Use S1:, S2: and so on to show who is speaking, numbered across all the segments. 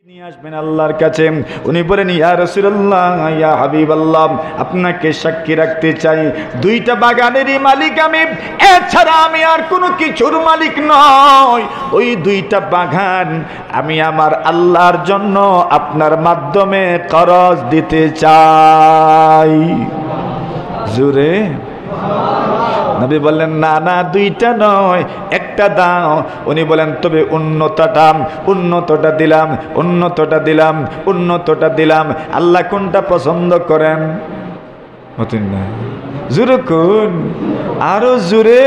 S1: নিয়ে আসবেন আল্লাহর কাছে। উনি বলেন, ইয়া রাসূলুল্লাহ, ইয়া হাবিবাল্লাহ, আপনাকে সাক্ষী রাখতে চাই দুইটা বাগানেরই মালিক আমি, এছাড়া আমি আর কোনো কিছুর মালিক নই। ওই দুইটা বাগান আমি আমার আল্লাহর জন্য আপনার মাধ্যমে করজ দিতে চাই। জোরে নবী বললেন, না না, দুইটা নয়, একটা দাও। উনি বলেন, তবে উন্নতটা দিলাম, উন্নতটা দিলাম। আল্লাহ কোনটা পছন্দ করেন? জোরে কোন, আরো জোরে।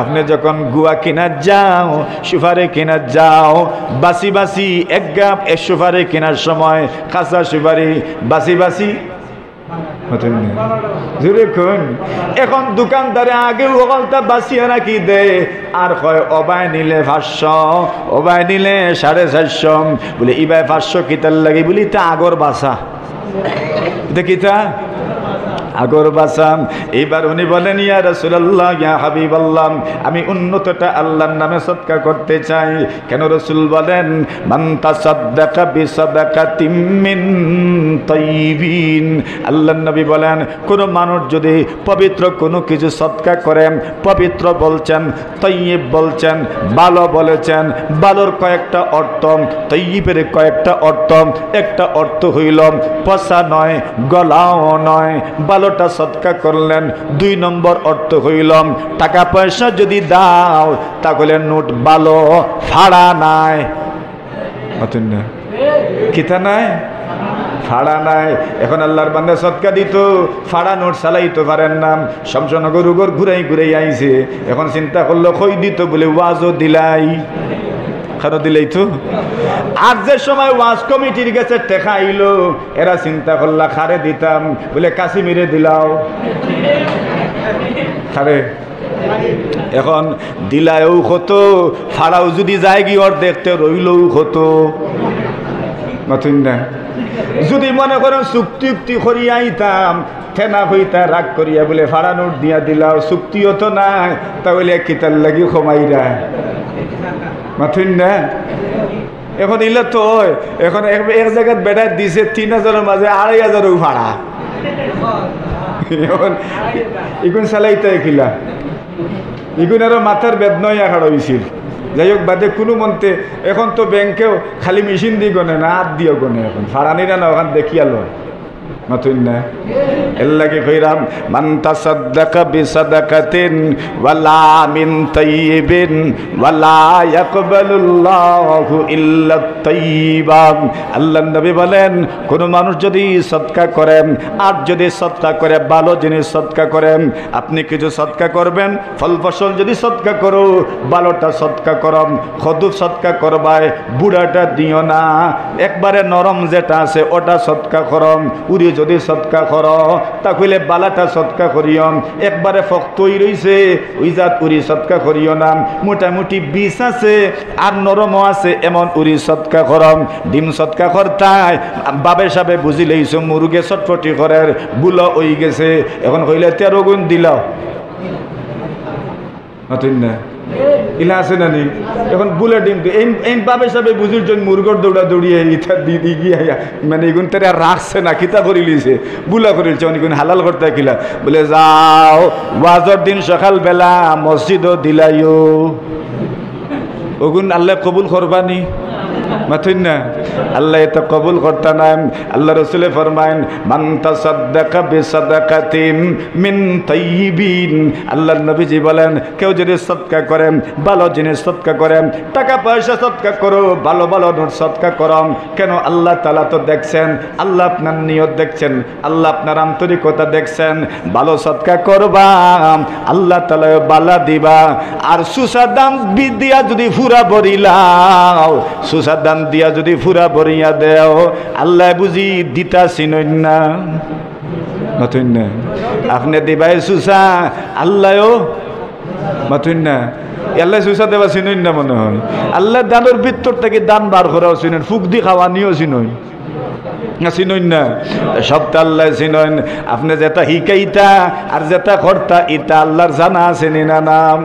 S1: আপনি যখন গুয়া কিনা যাও, সুপারি কিনা যাও, বাসি বাসি এক গাপ সুপারি কেনার সময় কাঁচা সুপারি বাসি এখন দোকানদারে আগে ওখানটা বাঁচিয়ে রাখি দে, আর কয় অবায় নিলে 500, অবায় নিলে 450, বলে ইবাই 500 কিতার লাগে, বলি তা আগর বাসা দেখিতা আগর বাসাম। এইবার উনি বলেন, ইয়া রাসূলুল্লাহ, ইয়া হাবিবাল্লাহ, আমি উন্নতটা আল্লাহর নামে সদকা করতে চাই। কেন? রাসূল বলেন, মান তাসাদদাকা বিসাদাকাতিম মিন তাইয়িবিন। আল্লাহর নবী বলেন, কোন মানুষ যদি পবিত্র কোনো কিছু সদকা করেন, পবিত্র বলছেন, তাইয়িব বলছেন, ভালো বলেছেন, ভালোর কয়েকটা অর্থ, তাইয়িবের কয়েকটা অর্থ। একটা অর্থ হইল পচা নয়, গলাও নয়, ভালোটা সদকা করলেন। 2 নম্বর অর্থ হইল টাকা পয়সা যদি দাও তাহলে নোট ভালো, ফাড়া নাই, কিতা নাই, ফাড়া নাই। এখন আল্লাহর বান্দা সদকা দিত, ফাড়া নোট চালাইতে পারেন না, শমশনগর উগর ঘুরাই আইছে। এখন চিন্তা করলো কই দিত, বলে ওয়াজও দিলাই, খানো দিলেই তো। আর যে সময় ওয়াজ কমিটির কাছে টেকা আইলো, এরা চিন্তা করলা খারে দিতাম, বলে কাশ্মীরে দিলাও খারে। এখন দিলায়ও কত, ফাড়াও যদি যায় কি ওর দেখতে রইলও কত। নতুন না, যদি মনে করেন চুক্তি করিয়া আইতাম, ঠেনা হইতা রাগ করিয়া বলে ফাড়া নোট দিয়া দিলাও, চুক্তিও তো নাই, তাহলে কিতার লাগি কমাইরা মাথুন না। এখন ইলে তো এখন এক জায়গায় বেড়া দিছে 3000-এর মাঝে 2500 ভাড়া। এখন ইগুন চালাইতে কিলা, ইগুন আরো মাথার বেদনাই আঘাত হয়েছিল। যাই হোক, বাদে কোনো মন্তে এখন তো ব্যাংকেও খালি মেশিন দিয়ে গনে না, হাত দিয়েও গনে। এখন ফাড়ানিরা না, ওখান দেখিয়া লয় মাথুন না। এর লাগে কইরাম, মান তাসাদদাকা বিসাদাকাতিন ওয়ালা মিন তাইয়িবিন ওয়ালা ইয়াকবালুল্লাহু ইল্লা তাইয়িবা। আল্লাহর নবী বলেন, কোন মানুষ যদি সদকা করেন, আর যদি সদকা করে ভালো জিনিস সদকা করেন, আপনি কিছু সদকা করবেন, ফল ফসল যদি সদকা করো, ভালোটা সদকা করো, খদুব সদকা করবায়, বুড়াটা দিও না, একবারে নরম যেটা আছে ওটা সদকা করো। উড়ি যদি সদকা করো তাহলে বালাটা সদকা করিও, একবারে ফক্তই রইছে ওই জাত উড়ি সদকা করিও না, মোটামুটি 20 আছে আর নরমও আছে এমন উড়ি সদকা করম। ডিম সদকা করতায় বাবে সাবে বুঝি লইছো, মুরগে চটপটি করার বুলো ওই গেছে, এখন কইলে 13 গুণ দিলাও নতুন না ইলা আছে না নি। এখন বুলে ডিম এই বাবে সাবে বুঝির জন্য মুরগর দৌড়া দৌড়িয়ে ইটা দিদি গিয়া মানে এগুন তারা রাখছে না, কিতা করি লিছে, বুলা করিলছে, অনেকগুণ হালাল করতে কিলা। বলে যাও ওয়াজর দিন সকাল বেলা মসজিদও দিলাইও, ওগুন আল্লাহ কবুল করবানি মাথুন না, আল্লাহ এটা কবুল করতে নাই। আল্লাহ রাসূলে ফরমায়েন, মান তাসাদদাকা বিসাদাকাতিন মিন তাইয়িবিন। আল্লাহর নবীজি বলেন, কেউ যদি সদকা করেন, ভালো জিনিস সদকা করেন, টাকা পয়সা সদকা করো, ভালো ভালো নোট সদকা করো। কেন? আল্লাহ তাআলা তো দেখছেন, আল্লাহ আপনার নিয়ত দেখছেন, আল্লাহ আপনার আন্তরিকতা দেখছেন। ভালো সদকা করবা, আল্লাহ তাআলা বালা দিবা। আর সুসাদান বিদ্যা যদি ফুরা বরিলাও, সুসাদান দিয়া যদি ফুরা বরিয়া দেও, আল্লাহ বুঝি দিতা চিনই না নতুন না। আপনি দিবাই সুসা, আল্লাহও মাতুন না, আল্লাহ সুসা দেবা চিনই না মনে হয়। আল্লাহ দানের ভিতর থেকে দান বার করাও চিনেন, ফুক দি খাওয়া নিয়েও চিনই। চিনইন না সবটা আল্লাহ চিনইন আপনি যেটা হিকাইতা আর যেটা করতা এটা আল্লাহর জানা আছে না নাম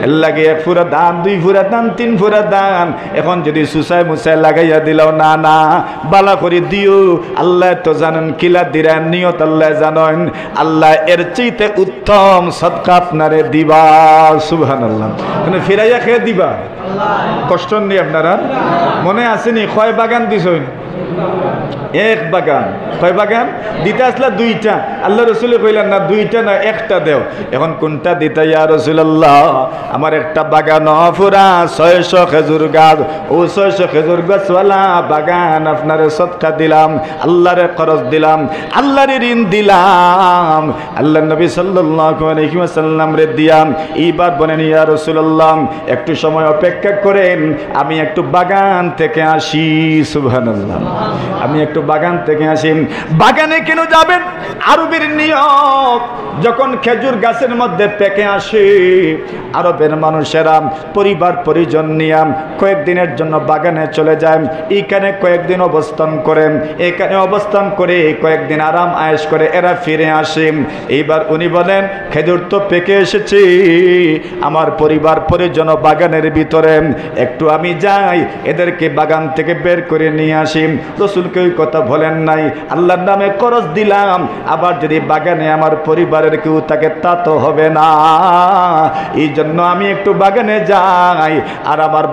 S1: এর লাগে 1 ফুরা দান 2 ফুরা দান 3 ফুরা দান এখন যদি সুসাই মুসাই লাগাইয়া দিলাও না না বালা করে দিও আল্লাহ তো জানেন কিলা দিরান নিয়ত আল্লাহ জানেন আল্লাহ এর চাইতে উত্তম সদকা আপনারে দিবা সুবহানাল্লাহ মানে ফিরাইয়া খেয়ে দিবা কষ্ট নেই আপনারা মনে আসেনি কয় বাগান দিছইন এক বাগান কয় বাগান দিতে আসলা 2টা আল্লাহ রসুল কইলেন না 2টা না একটা দেও এখন কোনটা দিতে ইয়া রাসূলুল্লাহ আমার একটা বাগান পুরা 600 খেজুর গাছ ও 600 খেজুর গাছওয়ালা বাগান আপনারে সদকা দিলাম আল্লাহরে খরচ দিলাম আল্লাহর ঋণ দিলাম আল্লাহর নবী সাল্লাল্লাহু আলাইহি ওয়াসাল্লাম রে দিয়াম এইবার বলেন ইয়া রাসূলুল্লাহ একটু সময় অপেক্ষা করেন আমি একটু বাগান থেকে আসি সুবহানাল্লাহ আমি একটু বাগান থেকে আসি বাগানে কেন যাবেন আরবের নিয়ম যখন খেজুর গাছের মধ্যে পেকে আসে আরবের মানুষেরা পরিবার পরিজন নিয়ে কয়েকদিনের জন্য বাগানে চলে যায় এইখানে কয়েকদিন অবস্থান করেন এখানে অবস্থান করে কয়েকদিন আরাম আয়েশ করে এরা ফিরে আসে এইবার উনি বলেন খেজুর তো পেকে এসেছে আমার পরিবার পরিজন বাগানের ভিতরে একটু আমি যাই এদেরকে বাগান থেকে বের করে নিয়ে আসি রাসূলকে ওই কথা বলেন নাই আল্লাহর নামে খরচ দিলাম আবার যদি বাগানে আমার পরিবারের কেউ থাকে তা তো হবে না এই জন্য আমি একটু বাগানে যাই আর আমার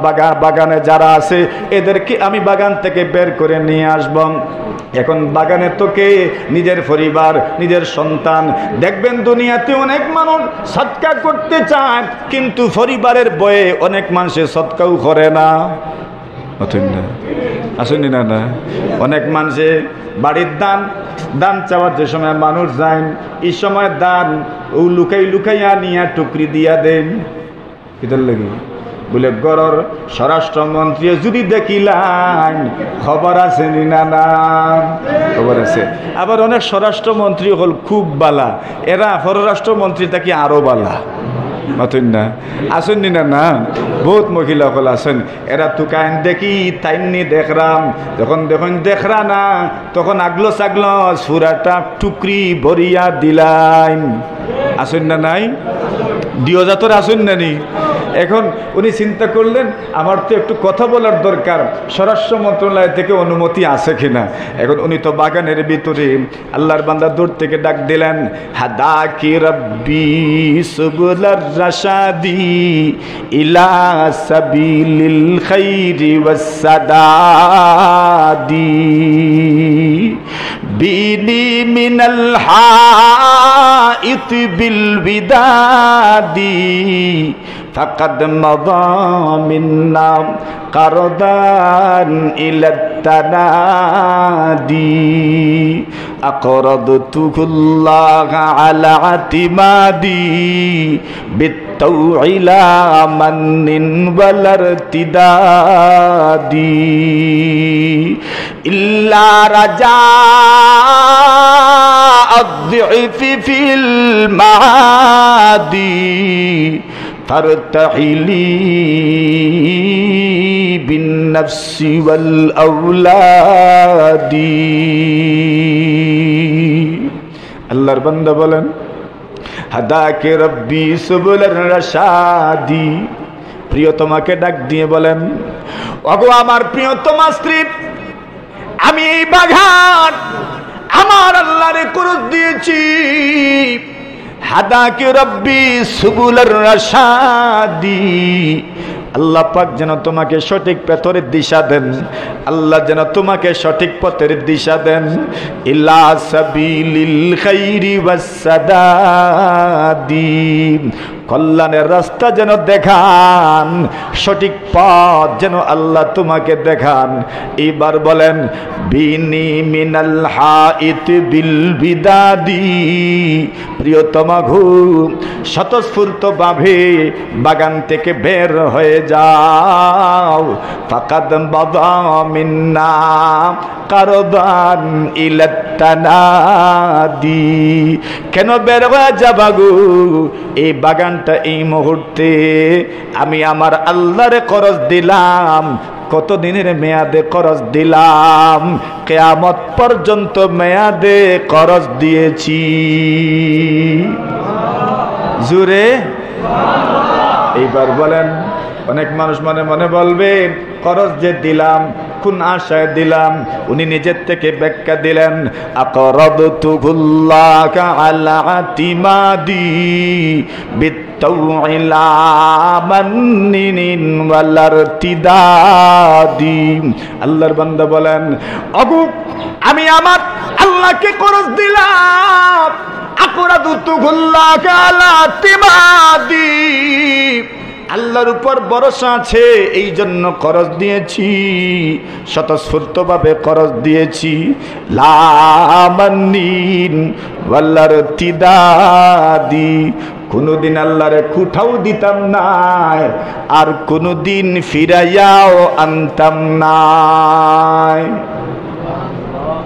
S1: বাগানে যারা আছে এদেরকে আমি বাগান থেকে বের করে নিয়ে আসব এখন বাগানে তোকে নিজের পরিবার নিজের সন্তান দেখবেন দুনিয়াতে অনেক মানুষ সদকা করতে চায় কিন্তু পরিবারের বয়ে অনেক মানুষে সদকাও করে না আসেনি না না অনেক মানুষে বাড়ির দান চাওয়ার যে সময় মানুষ যায় এই সময় দান ও লুকাইয়া নিয়ে টুকরি দিয়া দেন কিতার লাগে বলে গরর স্বরাষ্ট্রমন্ত্রী যদি দেখিলাম খবর আছে না না খবর আছে আবার অনেক স্বরাষ্ট্রমন্ত্রী হল খুব বালা এরা পররাষ্ট্রমন্ত্রী তাকে আরো বালা মাতুন না আসেননি না না বহুত মহিলা হল আসেন এরা তুকাইন দেখি তাইনি দেখরাম যখন দেখুন দেখরা না তখন আগলো সাগলো সুরাটা টুকরি ভরিয়া দিলাম আসেন না নাই দিও জাতর আসেন না নি এখন উনি চিন্তা করলেন আমার তো একটু কথা বলার দরকার স্বরাষ্ট্র মন্ত্রণালয় থেকে অনুমতি আছে কিনা এখন উনি তো বাগানের ভিতরে আল্লাহর বান্দা দূর থেকে ডাক দিলেন হাদাকি রাব্বি সুবুলার রাশাদি ইলা সাবিলিল খাইরি ওয়াস সাদাদি বিনি মিনাল হাইত বিল বিদাদি فقد مضى منا قرضان إلى التنادي أقرضته الله على اعتمادي بالطوع لا من ولا ارتدادي إلا رجاء الضعف في المعادي فارتحلي بالنفس والأولاد আল্লাহর বান্দা বলেন হাদাকে রব্বি সুবুলার রাশাদি প্রিয়তমাকে ডাক দিয়ে বলেন ওগো আমার প্রিয়তমা স্ত্রী আমি এই বাগান আমার আল্লাহরে খরচ দিয়েছি হাদাকে রব্বি সুবুলার রাশাদি আল্লাহ পাক যেন তোমাকে সঠিক পথের দিশা দেন আল্লাহ যেন তোমাকে সঠিক পথের দিশা দেন ইলা সাবিলিল খাইরি ওয়াস সাদাদি কল্যাণের রাস্তা যেন দেখান সঠিক পথ যেন আল্লাহ তোমাকে দেখান এবার বলেন বিনি মিনাল হাইত বিল বিদাদি প্রিয়তমা ঘু স্বতঃস্ফূর্তভাবে বাগান থেকে বের হয়ে যাও ফাকাদ বাদা মিন্না কারদান ইলা তানাদি কেন বের হয়ে যাবা গো এই বাগানটা এই মুহূর্তে আমি আমার আল্লাহরে খরচ দিলাম কত দিনের মেয়াদে করজ দিলাম? কিয়ামত পর্যন্ত মেয়াদে করজ দিয়েছি। জোরে এইবার বলেন। অনেক মানুষ মনে মনে বলবে করজ যে দিলাম কোন আশায় দিলাম? উনি নিজের থেকে ব্যাখ্যা দিলেন, আকরাদতুহুল্লাহা আলা আতিমাদি বিত্তাউই লা মান্নিন ওয়ালারতিদাদি। আল্লাহর বান্দা বলেন, ওগো আমি আমার আল্লাহকে করজ দিলাম, আকরাদতুহুল্লাহা আলা আতিমাদি, আল্লাহর উপর ভরসা আছে এই জন্য করজ দিয়েছি, স্বতঃস্ফূর্তভাবে করজ দিয়েছি। লা মান্নিন ওয়ালারতিদাদি, কোনদিন আল্লাহরে কুঠাও দিতাম না আর কোনদিন ফিরাইয়াও আনতাম না।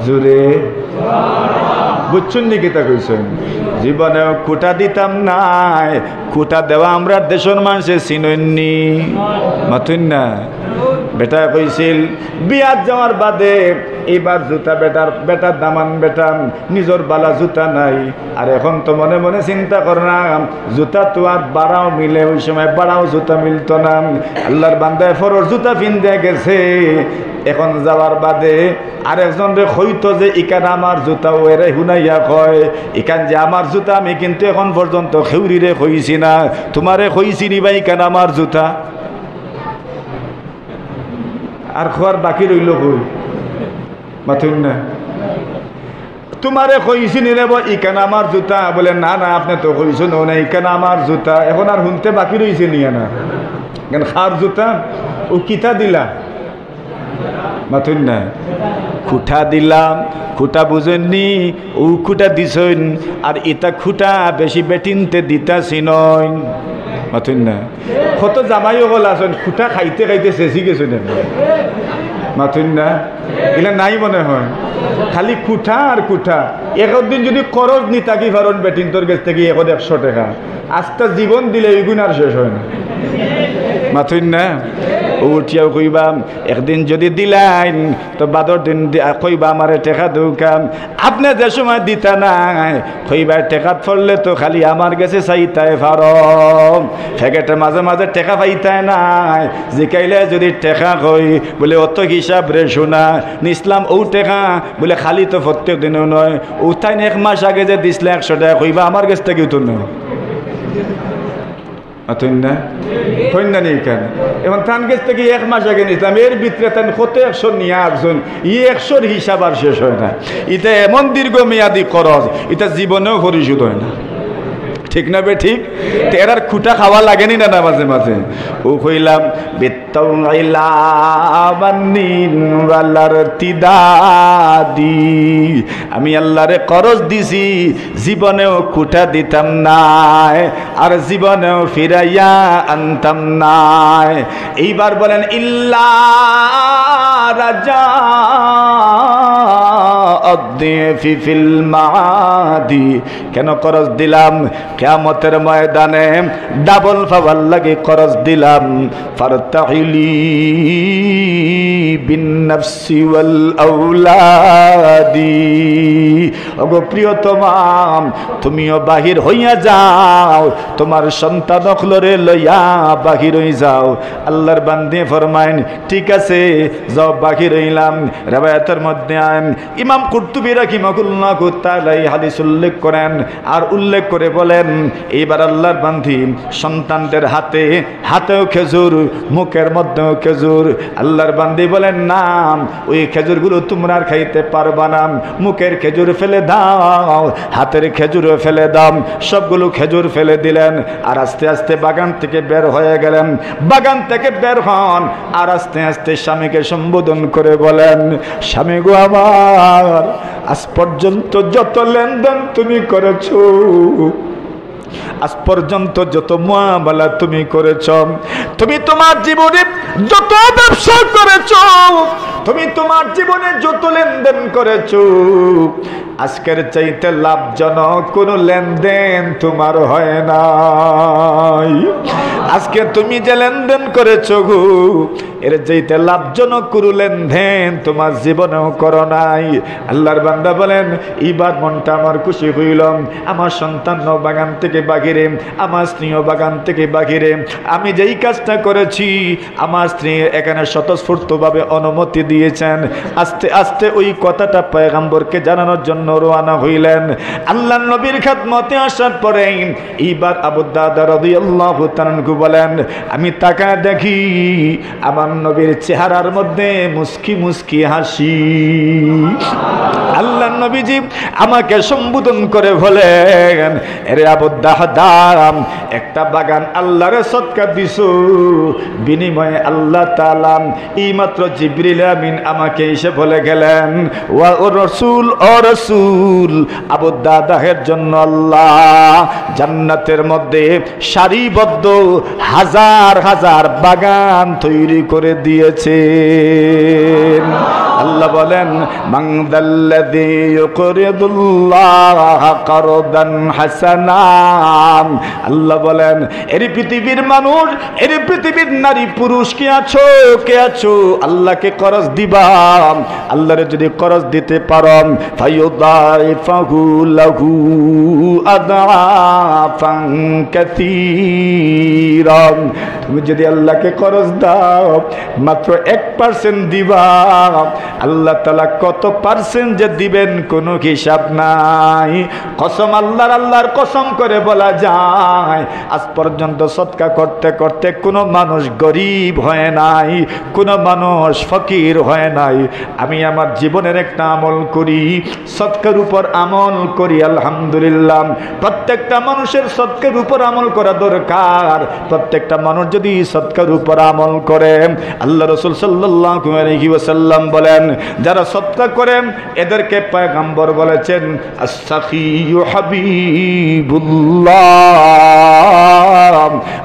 S1: জোরে বুঝছেন নি কিতা কইছেন? জীবনে কুটা দিতাম নাই, কুটা দেওয়া আমরা দেশের মানুষে চিননি মাথুন না। বেটা কইছিল বিয়াত যাওয়ার বাদে এবার জুতা বেটার দামান বেটা নিজের বালা জুতা নাই, আর এখন তো মনে মনে চিন্তা করলাম জুতা তো আর বাড়াও মিলে, ওই সময় বাড়াও জুতা মিলতো না। আল্লাহর বান্দায় ফরর জুতা পিনতে গেছে, এখন যাওয়ার বাদে আরেকজন রে হইতো যে ইকান আমার জুতা, ওরে হুনাইয়া কয় ইকান যে আমার জুতা, আমি কিন্তু এখন পর্যন্ত খেউরি রে কইছি না, তোমারে কইছি নি ভাই ইকান আমার জুতা। আর খোয়ার বাকি রইল কই মাথুন না? তোমারে কইছি নি রে ইকান আমার জুতা? বলে না না আপনি তো কইছো না ইকান আমার জুতা। এখন আর শুনতে বাকি রইছে নিয়ে না কেন খার জুতা ও কিতা দিলা মাথুন না? খুঁটা দিলাম, খুঁটা বুঝেননি, ও খুঁটা দিছেন আর ইটা খুঁটা বেশি বেটিনতে দিতাছি নয় মাথুন না? কত জামাইও বল আসেন খুঁটা খাইতে খাইতে শেষি গেছেন মাথুন না? এগুলা নাই মনে হয়, খালি খুঁটা আর খুঁটা। একদিন যদি করজ নি থাকি পারেন বেটিন তোর কাছ থেকে 100 টাকা, আস্তা জীবন দিলে এগুন আর শেষ হয় না মাথুন না? উঠিয়াও কইবা একদিন যদি দিলাইন তো বাদর দিন কইবা আমারে টেকা দৌকাম, আপনি যে সময় দিতা নাই কইবা টেকাত ফললে তো খালি আমার কাছে চাইতাই ফারম, ফেকেটে মাঝে মাঝে টেকা পাইতাই নাই, জিকাইলে যদি টেকা কই বলে অত হিসাব রে শোনা নিসলাম ও টেকা বলে খালি তো প্রত্যেক দিনও নয়, উঠাই 1 মাস আগে যে দিসলে 100 টাকা কইবা আমার কাছ থেকে তো নয় না কন্যা নেই কেন? এখন তান গেছ থেকে 1 মাস আগে নিতাম, এর ভিতরে তান কত 100 নিয়ে আসছেন, 100 হিসাব আর শেষ হয় না। এটা এমন দীর্ঘমেয়াদী খরচ, এটা জীবনেও পরিশোধ হয় না। ঠিক না বে ঠিক? তেরার খুঁটা খাওয়া লাগেনি না মাঝে মাঝে? ও কইলাম আমি আল্লাহরে করজ দিছি, জীবনেও খুঁটা দিতাম নাই আর জীবনেও ফিরাইয়া আনতাম নাই। এইবার বলেন ইল্লা রাজা ফিল মাদি, কেন করজ দিলাম? কিয়ামতের ময়দানে ডাবল পাওয়ার লাগে করজ দিলাম। ফারতাইলি বিন নাফসি ওয়াল আওলাদি, ওগো প্রিয়তমা তুমিও বাহির হইয়া যাও, তোমার সন্তান অখলরে লইয়া বাহির হই যাও। আল্লাহর বান্দে ফরমাইন ঠিক আছে যাও বাহির হইলাম। রিওয়ায়াতের মধ্যে ইমাম কুরতুবী রাহিমাহুল্লাহু তাআলা এই হাদিস উল্লেখ করেন আর উল্লেখ করে বলেন এইবার আল্লাহর বান্দি সন্তানদের হাতেও খেজুর, মুখের মধ্যেও খেজুর। আল্লাহর বান্দি বলেন না ওই খেজুরগুলো তোমরা আর খাইতে পারবা না, মুখের খেজুর ফেলে দাও, হাতের খেজুরও ফেলে দাও। সবগুলো খেজুর ফেলে দিলেন আর আস্তে আস্তে বাগান থেকে বের হয়ে গেলেন। বাগান থেকে বের হন আর আস্তে আস্তে স্বামীকে সম্বোধন করে বলেন স্বামী গো আমার, আজ পর্যন্ত যত লেনদেন তুমি করেছো, আজ পর্যন্ত যত মুআমালা তুমি করেছ, তুমি তোমার জীবনে যত ব্যবসা করেছ, তুমি তোমার জীবনে যত লেনদেন করেছো আজকের চাইতে লাভজনক কোনো লেনদেন তোমার হয় নাই। আজকে তুমি যে লেনদেন করেছো গো এর চাইতে লাভজনক কোনো লেনদেন তোমার জীবনেও করো নাই। আল্লাহর বান্দা বলেন এবার মনটা আমার খুশি হইল, আমার সন্তান বাগান থেকে বাহিরে, আমার স্ত্রীও বাগান থেকে বাহিরে, আমি যেই কাজটা করেছি আমার স্ত্রী এখানে স্বতঃস্ফূর্তভাবে অনুমতি দিয়েছেন। আস্তে আস্তে ওই কথাটা পয়গম্বরকে জানানোর জন্য রওনা হইলেন। আল্লাহর নবীর খেদমতে আসার পরে এইবার আবু দারদা রাদিয়াল্লাহু তাআলা আনহু বলেন আমি তাকায় দেখি আমার নবীর চেহারার মধ্যে মুস্কি মুস্কি হাসি। আল্লাহর নবীজি আমাকে সম্বোধন করে বলেন এরে আবু দারদা একটা বাগান আল্লাহর সদকা দিছো, বিনিময়ে আল্লাহ তাআলা এইমাত্র জিবরিল আমিন আমাকে এসে বলে গেলেন ওয়া রাসূল ও রাসূল আবু দারদার জন্য আল্লাহ জান্নাতের মধ্যে সারিবদ্ধ হাজার হাজার বাগান তৈরি করে দিয়েছেন। আল্লাহ বলেন মান যাল্লাযী ইউকরিদুল্লাহ কারদান হাসানা। আল্লাহ বলেন এর পৃথিবীর মানুষ, এর পৃথিবীর নারী পুরুষ কে আছো, কে আছো আল্লাহকে করজ দিবা, আল্লাহরে যদি করজ দিতে পারো ফায়ুদাইফাহু লাহু আদআফান কাসীরা। তুমি যদি আল্লাহকে করজ দাও মাত্র 1% দিবা, আল্লাহ তাআলা কত পার্সেন্ট যে দিবেন কোনো হিসাব নাই। কসম আল্লাহর কসম করে বলা যায় আজ পর্যন্ত সদকা করতে করতে কোনো মানুষ গরিব হয় নাই, কোনো মানুষ ফকির হয় নাই। আমি আমার জীবনের একটা আমল করি, সদকার উপর আমল করি আলহামদুলিল্লাহ। প্রত্যেকটা মানুষের সদকার উপর আমল করা দরকার। প্রত্যেকটা মানুষ যদি সদকার উপর আমল করে আল্লাহ রাসূল সাল্লাল্লাহু আলাইহি ওয়াসাল্লাম বলেন যারা সদকা করেন এদেরকে পয়গম্বর বলেছেন আস-সাখিয়ু হাবিবুল্লাহ।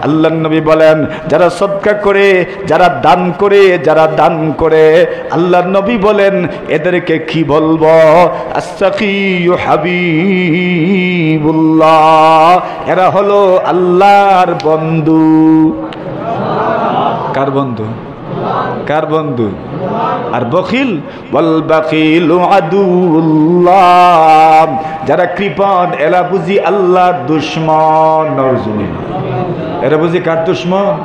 S1: আল্লাহর নবী বলেন যারা সদকা করে, যারা দান করে, যারা দান করে আল্লাহর নবী বলেন এদেরকে কি বলবো আস-সাখিয়ু হাবিবুল্লাহ। এরা হলো আল্লাহর বন্ধু। কার বন্ধু? কার বন্ধু? আর বখিল ওয়াল বাখিলু আদুউল্লাহ। যারা কৃপণ এরা বুঝি আল্লাহর দুশমন। নাউজুবিল্লাহ। এরা বুঝি কার দুশমন?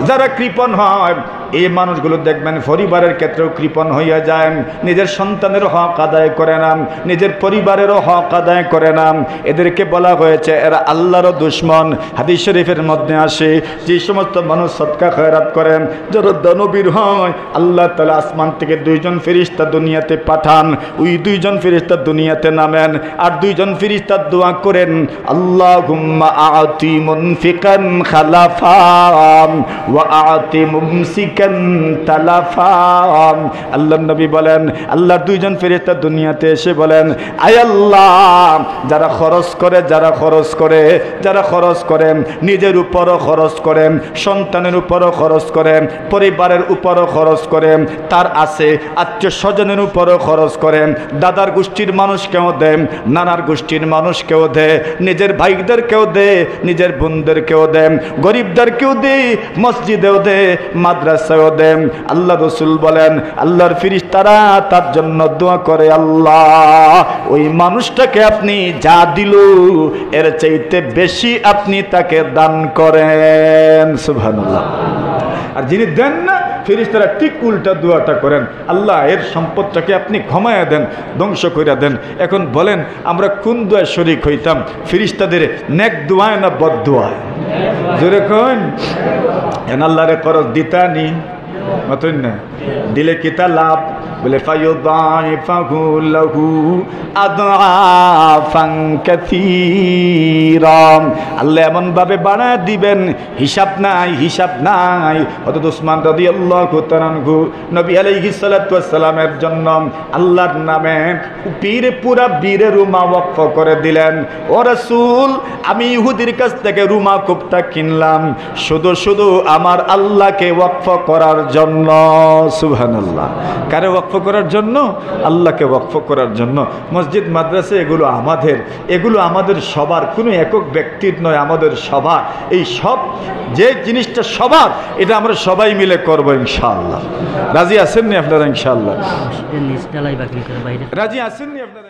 S1: যারা কৃপণ হয় এই মানুষগুলো দেখবেন পরিবারের ক্ষেত্রেও কৃপণ হইয়া যায়, নিজের সন্তানের হক আদায় করে না, নিজের পরিবারেরও হক আদায় করে না। এদেরকে বলা হয়েছে এরা আল্লাহরও দুশমন। হাদিস শরীফের মধ্যে আসে যে সমস্ত মানুষ সদকা খয়রাত করেন যারা দানবীর হয় আল্লাহ তাআলা আসমান থেকে 2 জন ফেরেশতা দুনিয়াতে পাঠান। ওই 2 জন ফেরেশতা দুনিয়াতে নামেন আর 2 জন ফেরেশতা দোয়া করেন আল্লাহুম্মা আ'তি মুনফিকান খালাফা ওয়া আ'তি মুমসিকান তালাফা। আল্লাহর নবী বলেন আল্লাহর 2 জন ফেরেশতা দুনিয়াতে এসে বলেন আয় আল্লাহ যারা খরচ করে, যারা খরচ করে, যারা খরচ করেন নিজের উপরও খরচ করেন, সন্তানের উপরও খরচ করেন, পরিবারের উপরও খরচ করেন, তার আছে আত্মীয় স্বজনের উপরও খরচ করেন, দাদার গোষ্ঠীর মানুষকেও দেন, নানার গোষ্ঠীর মানুষকেও দে, নিজের ভাইদেরকেও দে, নিজের বোনদেরকেও দেন, গরিবদেরকেও দে, মসজিদেও দে, মাদ্রাসায়ও দেন। আল্লাহ রাসূল বলেন আল্লাহর ফেরেশতারা তার জন্য দোয়া করে আল্লাহ ওই মানুষটাকে আপনি যা দিল এর চাইতে বেশি আপনি তাকে দান করেন। সুবহানাল্লাহ। আর যিনি দেন না ফেরেশতারা ঠিক উল্টা দোয়াটা করেন আল্লাহ এর সম্পদটাকে আপনি ক্ষমায়া দেন, ধ্বংস করে দেন। এখন বলেন আমরা কোন দোয়ায় শরীক হইতাম, ফেরেশতাদের নেক দোয়ায় না বদ দোয়ায়? জোরে কোন আল্লাহরে করজ দিতানি মতন না দিলে কিতা লাভ বলে ফায়ুদাইফাহু লাহু আদআফান কাসীরা, আল্লাহ এমন ভাবে বাড়ায় দিবেন হিসাব নাই, হিসাব নাই। হযরত ওসমান রাদিয়াল্লাহু তাআলা আনহু নবী আলাইহিস সালাতু ওয়াস সালামের জন্য আল্লাহর নামে পুরা বীরে রুমা ওয়াকফ করে দিলেন। ও রাসূল, আমি ইহুদির কাছ থেকে রুমা কুপটা কিনলাম শুধু শুধু আমার আল্লাহকে ওয়াকফ করার জন্য। সুবহানাল্লাহ। কারে ওয়াকফ করার জন্য? আল্লাহকে ওয়াকফ করার জন্য। মসজিদ মাদ্রাসা এগুলো আমাদের সবার, কোনো একক ব্যক্তির নয়, আমাদের সবার। এই সব যে জিনিসটা সবার, এটা আমরা সবাই মিলে করবো ইনশাআল্লাহ। রাজি আছেন নি আপনারা? ইনশাআল্লাহ রাজি আছেন নি আপনারা?